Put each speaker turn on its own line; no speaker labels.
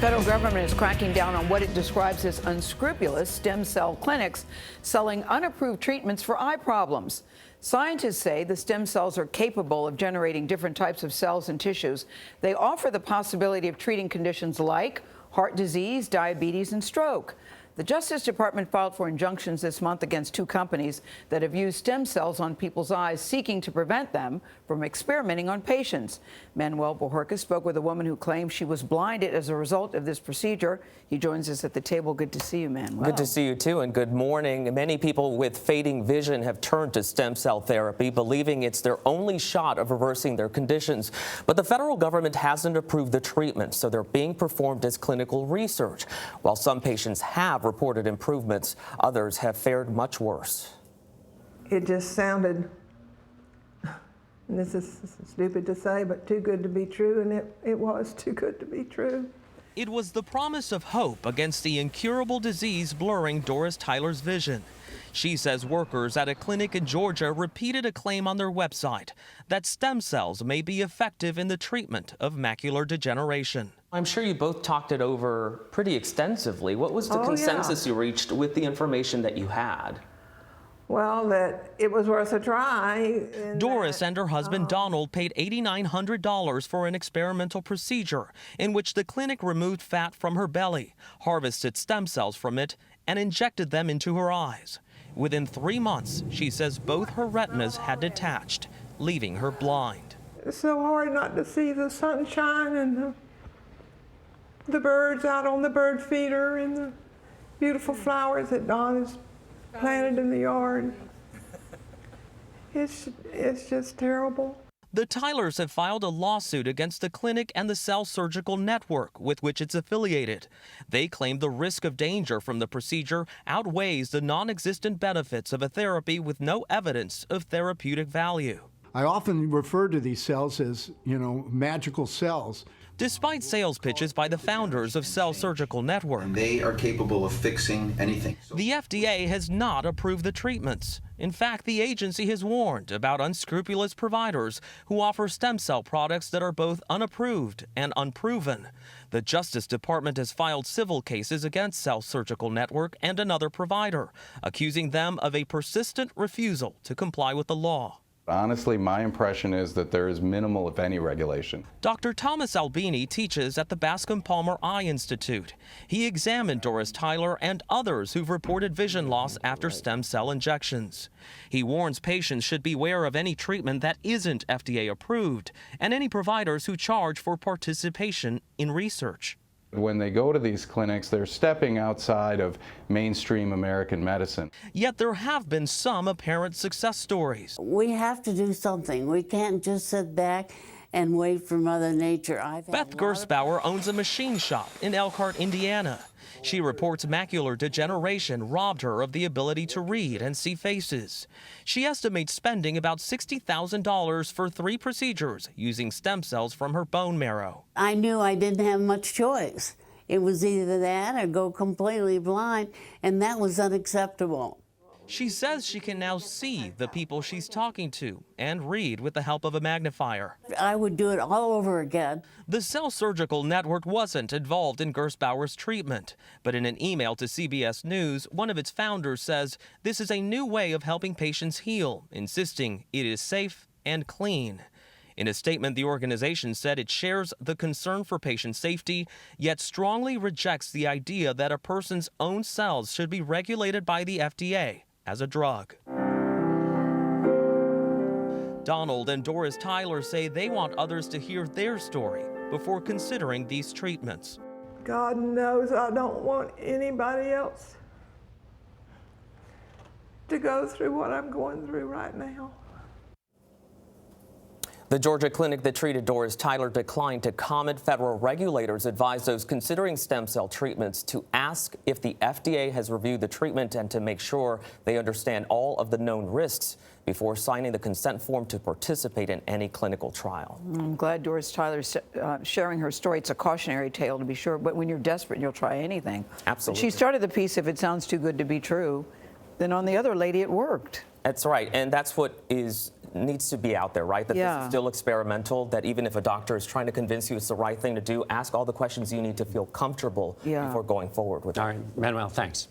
federal government is cracking down on what it describes as unscrupulous stem cell clinics selling unapproved treatments for eye problems. Scientists say the stem cells are capable of generating different types of cells and tissues. They offer the possibility of treating conditions like heart disease, diabetes, and stroke. The Justice Department filed for injunctions this month against two companies that have used stem cells on people's eyes, seeking to prevent them from experimenting on patients. Manuel Bojorquez spoke with a woman who claims she was blinded as a result of this procedure. He joins us at the table. Good to see you, Manuel.
Good to see you, too, and good morning. Many people with fading vision have turned to stem cell therapy, believing it's their only shot of reversing their conditions. But the federal government hasn't approved the treatment, so they're being performed as clinical research. While some patients have reported improvements, others have fared much worse.
It just sounded, and this is stupid to say, but too good to be true, and it was too good to be true.
It was the promise of hope against the incurable disease blurring Doris Tyler's vision. She says workers at a clinic in Georgia repeated a claim on their website that stem cells may be effective in the treatment of macular degeneration.
I'm sure you both talked it over pretty extensively. What was the consensus you reached with the information that you had?
Well, that it was worth a try.
Doris and her husband Donald paid $8,900 for an experimental procedure in which the clinic removed fat from her belly, harvested stem cells from it, and injected them into her eyes. Within 3 months, she says both her retinas had detached, leaving her blind.
It's so hard not to see the sunshine and the birds out on the bird feeder and the beautiful flowers that Don has planted in the yard. It's just terrible.
The Tylers have filed a lawsuit against the clinic and the Cell Surgical Network with which it's affiliated. They claim the risk of danger from the procedure outweighs the non-existent benefits of a therapy with no evidence of therapeutic value.
I often refer to these cells as, magical cells.
Despite sales pitches by the founders of Cell Surgical Network,
and they are capable of fixing anything.
The FDA has not approved the treatments. In fact, the agency has warned about unscrupulous providers who offer stem cell products that are both unapproved and unproven. The Justice Department has filed civil cases against Cell Surgical Network and another provider, accusing them of a persistent refusal to comply with the law.
Honestly, my impression is that there is minimal, if any, regulation.
Dr. Thomas Albini teaches at the Bascom-Palmer Eye Institute. He examined Doris Tyler and others who've reported vision loss after stem cell injections. He warns patients should beware of any treatment that isn't FDA approved and any providers who charge for participation in research.
When they go to these clinics, they're stepping outside of mainstream American medicine.
Yet there have been some apparent success stories.
We have to do something. We can't just sit back and wait for Mother Nature.
Beth Gersbauer owns a machine shop in Elkhart, Indiana. She reports macular degeneration robbed her of the ability to read and see faces. She estimates spending about $60,000 for 3 procedures using stem cells from her bone marrow.
I knew I didn't have much choice. It was either that or go completely blind, and that was unacceptable.
She says she can now see the people she's talking to and read with the help of a magnifier.
I would do it all over again.
The Cell Surgical Network wasn't involved in Gersbauer's treatment, but in an email to CBS News, one of its founders says this is a new way of helping patients heal, insisting it is safe and clean. In a statement, the organization said it shares the concern for patient safety, yet strongly rejects the idea that a person's own cells should be regulated by the FDA as a drug. Donald and Doris Tyler say they want others to hear their story before considering these treatments.
God knows I don't want anybody else to go through what I'm going through right now.
The Georgia clinic that treated Doris Tyler declined to comment. Federal regulators advise those considering stem cell treatments to ask if the FDA has reviewed the treatment and to make sure they understand all of the known risks before signing the consent form to participate in any clinical trial.
I'm glad Doris Tyler's sharing her story. It's a cautionary tale, to be sure, but when you're desperate, you'll try anything.
Absolutely.
She started the piece, if it sounds too good to be true, then on the other lady, it worked.
That's right, and that's what is needs to be out there, right? That this
Yeah.
is still experimental, that even if a doctor is trying to convince you it's the right thing to do, ask all the questions you need to feel comfortable before going forward with it.
All right, Manuel, thanks.